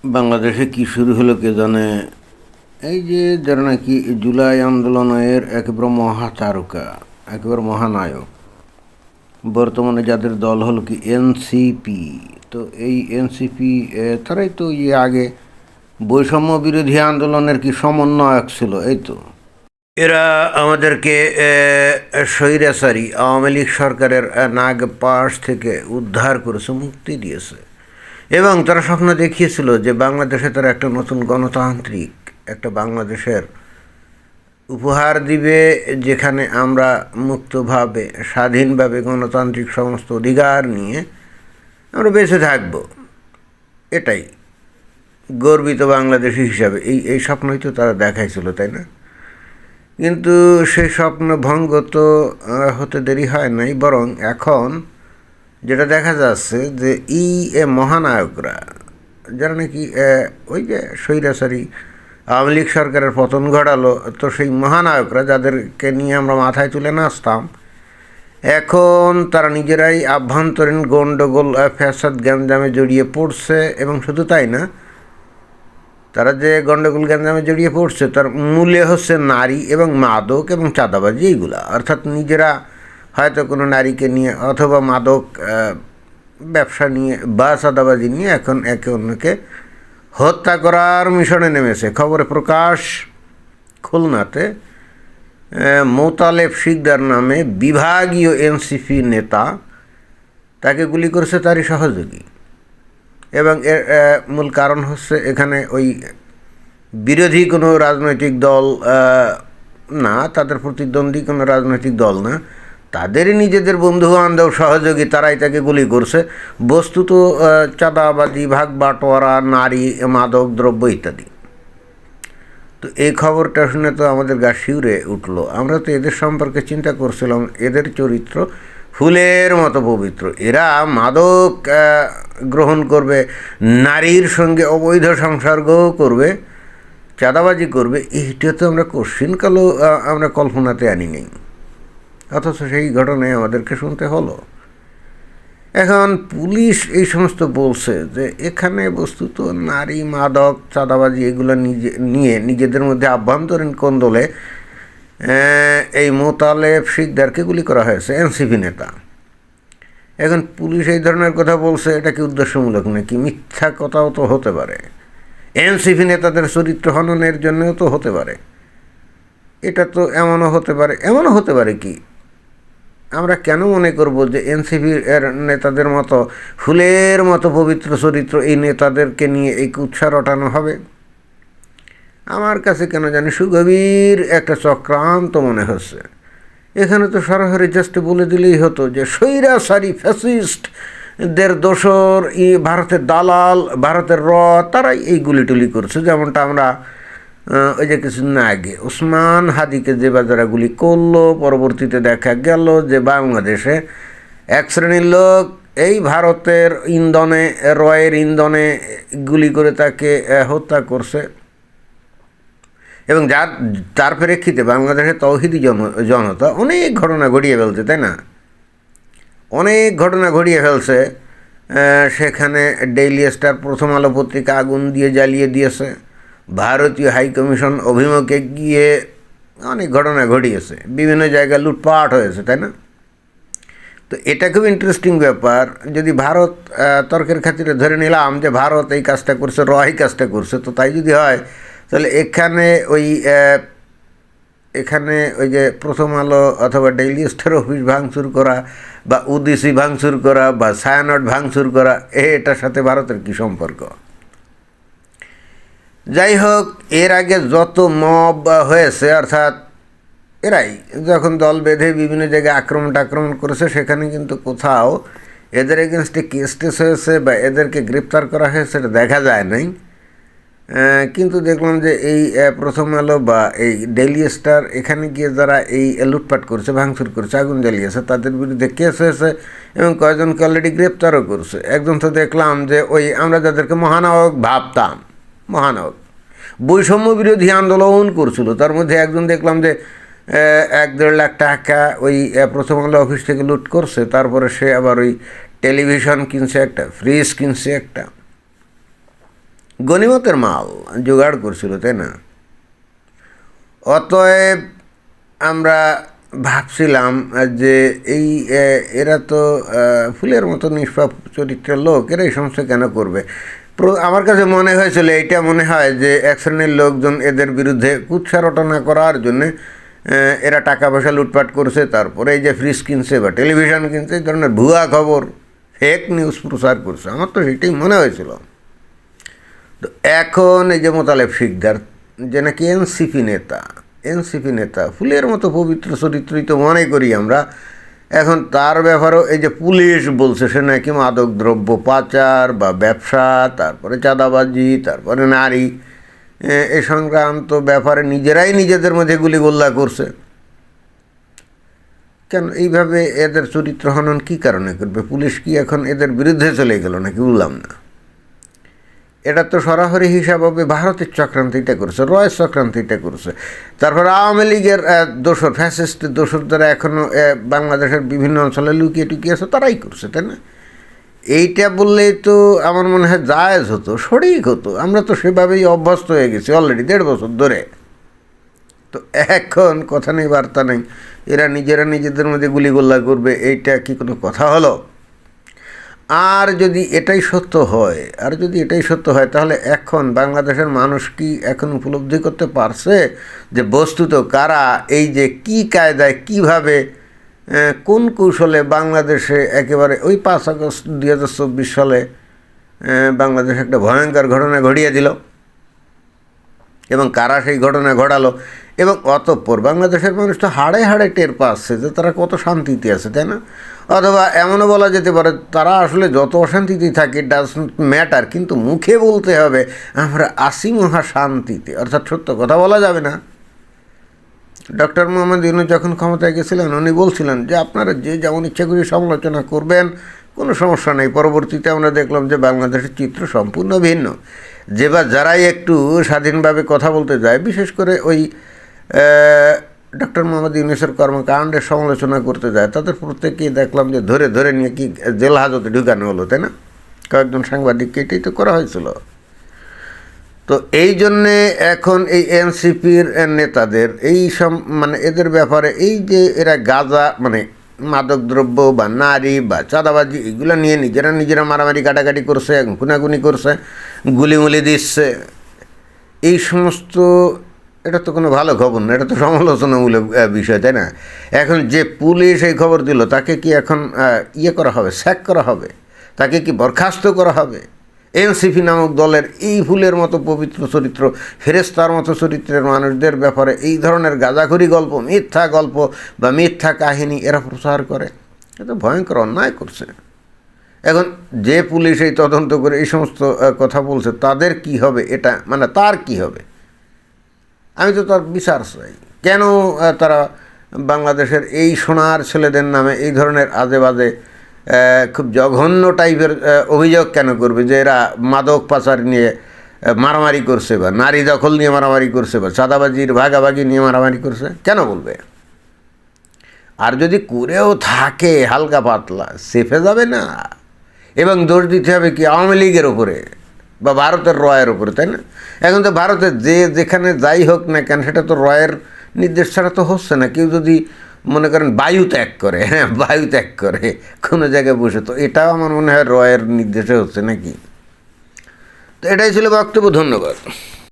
বাংলাদেশে কি শুরু হলো কে জানে। এই যে যারা নাকি জুলাই আন্দোলনের একেবারে মহাতারকা, একেবারে মহানায়ক, বর্তমানে যাদের দল হলো কি এনসিপি। তো এই এনসিপি তারাই তো আগে বৈষম্য বিরোধী আন্দোলনের কি সমন্বয়ক ছিল। এই তো এরা আমাদেরকে স্বৈরাচারী আওয়ামী লীগ সরকারের নাগ পাশ থেকে উদ্ধার করেছে, মুক্তি দিয়েছে। এবং তারা স্বপ্ন দেখিয়েছিল যে বাংলাদেশে তারা একটা নতুন গণতান্ত্রিক একটা বাংলাদেশের উপহার দিবে, যেখানে আমরা মুক্তভাবে স্বাধীনভাবে গণতান্ত্রিক সমস্ত অধিকার নিয়ে আমরা বেঁচে থাকব। এটাই গর্বিত বাংলাদেশি হিসাবে এই স্বপ্নই তো তারা দেখাইছিল, তাই না? কিন্তু সেই স্বপ্ন ভঙ্গ তো হতে দেরি হয় নাই, বরং এখন যেটা দেখা যাচ্ছে যে মহানায়করা যারা নাকি ওই যে স্বৈরাচারী আওয়ামী লীগ সরকারের পতন ঘটালো, তো সেই মহানায়করা যাদেরকে নিয়ে আমরা মাথায় তুলে নাচতাম, এখন তারা নিজেরাই আভ্যন্তরীণ গণ্ডগোল ফ্যাসাদ গ্যাঞ্জামে জড়িয়ে পড়ছে। এবং শুধু তাই না, তারা যে গণ্ডগোল গ্যাঞ্জামে জড়িয়ে পড়ছে তার মূলে হচ্ছে নারী এবং মাদক এবং চাঁদাবাজি, এইগুলা। অর্থাৎ নিজেরা হয়তো কোনো নারীকে নিয়ে অথবা মাদক ব্যবসা নিয়ে বা চাঁদাবাজি নিয়ে এখন একে অন্যকে হত্যা করার মিশনে নেমেছে। খবরে প্রকাশ, খুলনাতে মোতালেব শিকদার নামে বিভাগীয় এনসিপি নেতা, তাকে গুলি করেছে তারই সহযোগী। এবং এর মূল কারণ হচ্ছে এখানে ওই বিরোধী কোনো রাজনৈতিক দল না, তাদের প্রতিদ্বন্দ্বী কোনো রাজনৈতিক দল না, তাদেরই নিজেদের বন্ধু বান্ধব সহযোগী, তারাই তাকে গুলি করছে। বস্তুত চাঁদাবাজি, ভাগ বাটোয়ারা, নারী, মাদক দ্রব্য ইত্যাদি। তো এই খবরটা শুনে তো আমাদের গা শিউরে উঠলো। আমরা তো এদের সম্পর্কে চিন্তা করছিলাম, এদের চরিত্র ফুলের মতো পবিত্র। এরা মাদক গ্রহণ করবে, নারীর সঙ্গে অবৈধ সংসর্গও করবে, চাঁদাবাজি করবে, এইটা তো আমরা কোশ্চিনকালেও আমরা কল্পনাতে আনি নেই। অথচ সেই ঘটনায় আমাদেরকে শুনতে হলো। এখন পুলিশ এই সমস্ত বলছে যে এখানে বস্তুত নারী, মাদক, চাঁদাবাজি এগুলো নিয়ে নিজেদের মধ্যে আভ্যন্তরীণ কোন্দলে এই মোতালেব শিকদারকে গুলি করা হয়েছে, এনসিপি নেতা। এখন পুলিশ এই ধরনের কথা বলছে, এটা কি উদ্দেশ্যমূলক নাকি? মিথ্যা কথাও তো হতে পারে, এনসিপি নেতাদের চরিত্র হননের জন্যও তো হতে পারে। এটা তো এমনও হতে পারে কি আমরা কেন মনে করব যে এনসিপি এর নেতাদের মতো ফুলের মতো পবিত্র চরিত্র এই নেতাদেরকে নিয়ে এই কুৎসা রটানো হবে? আমার কাছে কেন জানি সুগভীর একটা চক্রান্ত মনে হচ্ছে। এখানে তো সরাসরি জাস্ট বলে দিলেই হতো যে স্বৈরাচারী ফ্যাসিস্টদের দোসর, ভারতের দালাল, ভারতের তারাই এই গুলিটুলি করছে। যেমনটা আমরা ওই যে কিছুদিন আগে ওসমান হাদিকে যে যারা গুলি করলো, পরবর্তীতে দেখা গেল যে বাংলাদেশে এক শ্রেণীর লোক এই ভারতের ইন্ধনে, রয়ের ইন্ধনে গুলি করে তাকে হত্যা করছে। এবং তার প্রেক্ষিতে বাংলাদেশের তৌহিদি জনতা অনেক ঘটনা ঘটিয়ে ফেলছে, তাই না? অনেক ঘটনা ঘটিয়ে ফেলছে। সেখানে ডেইলি স্টার, প্রথম আলো পত্রিকা আগুন দিয়ে জ্বালিয়ে দিয়েছে। ভারতীয় হাইকমিশন অভিমুখে গিয়ে অনেক ঘটনা ঘটিয়েছে, বিভিন্ন জায়গায় লুটপাট হয়েছে, তাই না? তো এটা খুব ইন্টারেস্টিং ব্যাপার। যদি ভারত তর্কের খাতিরে ধরে নিলাম যে ভারত এই কাজটা করছে, এই কাজটা করছে, তো তাই যদি হয় তাহলে এখানে ওই যে প্রথম আলো অথবা ডেইলি স্টার অফিস ভাঙচুর করা বা উদিসি ভাঙচুর করা বা ছায়ানট ভাঙচুর করা, এটার সাথে ভারতের কী সম্পর্ক? যাই হোক, এর আগে যত মব হয়েছে, অর্থাৎ এরাই যখন দল বেঁধে বিভিন্ন জায়গায় আক্রমণ করেছে, সেখানে কিন্তু কোথাও এদের এগেনস্টে কেস টেস হয়েছে বা এদেরকে গ্রেপ্তার করা হয়েছে, এটা দেখা যায় নাই। কিন্তু দেখলাম যে এই প্রথম আলো বা এই ডেইলি স্টার এখানে গিয়ে যারা এই লুটপাট করছে, ভাঙচুর করছে, আগুন জ্বালিয়েছে, তাদের বিরুদ্ধে কেস হয়েছে এবং কয়েকজনকে অলরেডি গ্রেপ্তারও করছে। একজন তো দেখলাম যে ওই আমরা যাদেরকে মহানায়ক ভাবতাম, মহানায়ক বৈষম্য বিরোধী আন্দোলন করছিল, তার মধ্যে একজন দেখলাম যে 1-1.5 লাখ টাকা ওই প্রথম আলো অফিস থেকে লুট করছে। তারপরে সে আবার ওই টেলিভিশন কিনছে, একটা ফ্রিজ কিনছে, একটা গনিমতের মাল জোগাড় করছিল, তাই না? অতএব আমরা ভাবছিলাম যে এই এরা তো ফুলের মতো নিষ্পাপ চরিত্রের লোক, এরা এই সমস্ত কেন করবে? আমার কাছে মনে হয়েছিল, এইটা মনে হয় যে এক শ্রেণীর লোকজন এদের বিরুদ্ধে কুৎসা রটনা করার জন্যে এরা টাকা পয়সা লুটপাট করছে, তারপরে এই যে ফ্রিজ কিনছে বা টেলিভিশন কিনছে, এই ধরনের ভুয়া খবর ফেক নিউজ প্রচার করছে। আমার তো সেটাই মনে হয়েছিল। তো এখন এই যে মোতালেব শিকদার, যে নাকি এনসিপি নেতা ফুলের মতো পবিত্র চরিত্রিত মনে করি আমরা, এখন তার ব্যাপারেও এই যে পুলিশ বলছে সে নাকি মাদক দ্রব্য পাচার বা ব্যবসা, তারপরে চাঁদাবাজি, তারপরে নারী এ সংক্রান্ত ব্যাপারে নিজেরাই নিজেদের মধ্যে গুলিগোল্লা করছে। কেন এইভাবে এদের চরিত্র হনন কী কারণে করবে? পুলিশ কি এখন এদের বিরুদ্ধে চলে গেল নাকি? বললাম না। এটা তো সরাসরি হিসাব হবে ভারতের চক্রান্তিটা করছে, রয়ের চক্রান্তিটা করছে। তারপর আওয়ামী লীগের দোসর, ফ্যাসিস্টের দোসর যারা এখনও বাংলাদেশের বিভিন্ন অঞ্চলে লুকিয়ে টুকিয়ে আছে, তারাই করছে, তাই না? এইটা বললেই তো আমার মনে হয় জায়েজ হতো, সঠিক হতো। আমরা তো সেভাবেই অভ্যস্ত হয়ে গেছি অলরেডি 1.5 বছর ধরে। তো এখন কথা নেই, বার্তা নেই, এরা নিজেরা নিজেদের মধ্যে গুলিগোল্লা করবে, এইটা কি কোনো কথা হলো? আর যদি এটাই সত্য হয় তাহলে এখন বাংলাদেশের মানুষ কি এখন উপলব্ধি করতে পারছে যে বস্তুত কারা এই যে কি কায়দায় কিভাবে কোন কৌশলে বাংলাদেশে একেবারে ওই 5 আগস্ট 2024 সালে বাংলাদেশে একটা ভয়ঙ্কর ঘটনা ঘটিয়ে দিল, এবং কারা সেই ঘটনা ঘটালো, এবং অতঃপর বাংলাদেশের মানুষ তো হাড়ে হাড়ে টের পাচ্ছে যে তারা কত শান্তিতে আছে, তাই না? অথবা এমনও বলা যেতে পারে তারা আসলে যত অশান্তিতেই থাকে ডাজ নট ম্যাটার, কিন্তু মুখে বলতে হবে আমরা আছি মহা শান্তিতে, অর্থাৎ সত্য কথা বলা যাবে না। ডক্টর মোহাম্মদ ইউনূস যখন ক্ষমতায় গেছিলেন উনি বলছিলেন যে আপনারা যে যেমন ইচ্ছা করে সমালোচনা করবেন, কোনো সমস্যা নেই। পরবর্তীতে আমরা দেখলাম যে বাংলাদেশের চিত্র সম্পূর্ণ ভিন্ন। যারাই একটু স্বাধীনভাবে কথা বলতে যায়, বিশেষ করে ওই ডক্টর মোহাম্মদ ইউনূসের কর্মকাণ্ডের সমালোচনা করতে যায়, তাদের প্রত্যেকেই দেখলাম যে ধরে ধরে নিয়ে কি জেল হাজতে ঢুকানো হলো, তাই না? কয়েকজন সাংবাদিককে এটাই তো করা হয়েছিল। তো এই জন্যে এখন এই এনসিপির নেতাদের এই মানে এদের ব্যাপারে এই যে এরা গাঁজা মানে মাদকদ্রব্য বা নারী বা চাঁদাবাজি এগুলো নিয়ে নিজেরা মারামারি কাটাকাটি করছে, খুনাখুনি করছে, গুলিমুলি দিচ্ছে, এই সমস্ত, এটা তো কোনো ভালো খবর না, এটা তো সমালোচনামূলক বিষয়, তাই না? এখন যে পুলিশ এই খবর দিল তাকে কি এখন করা হবে, স্যাক করা হবে? তাকে কি বরখাস্ত করা হবে? এনসিপি নামক দলের এই ফুলের মতো পবিত্র চরিত্র, ফেরেশতার মতো চরিত্রের মানুষদের ব্যাপারে এই ধরনের গাঁজাখুরি গল্প, মিথ্যা গল্প বা মিথ্যা কাহিনী এরা প্রচার করে, এটা ভয়ঙ্কর অন্যায় করছে। এখন যে পুলিশ এই তদন্ত করে এই সমস্ত কথা বলছে তাদের কি হবে? এটা মানে তার কি হবে? আমি তো তার বিচার চাই। কেন তারা বাংলাদেশের এই সোনার ছেলেদের নামে এই ধরনের আজে বাজে খুব জঘন্য টাইপের অভিযোগ কেন করবে যে এরা মাদক পাচার নিয়ে মারামারি করছে বা নারী দখল নিয়ে মারামারি করছে বা চাঁদাবাজির ভাগাভাগি নিয়ে মারামারি করছে? কেন বলবে? আর যদি করেও থাকে হালকা পাতলা, সেফে যাবে না, এবং দোষ দিতে হবে কি আওয়ামী লীগের ওপরে বা ভারতের রয়ের ওপরে, তাই না? এখন তো ভারতের যেখানে যাই হোক না কেন সেটা তো রয়ের নির্দেশ ছাড়া তো হচ্ছে না। কেউ যদি মনে করেন বায়ু ত্যাগ করে কোনো জায়গায় বসে, তো এটাও আমার মনে হয় রয়ের নির্দেশে হচ্ছে নাকি। তো এটাই ছিল বক্তব্য। ধন্যবাদ।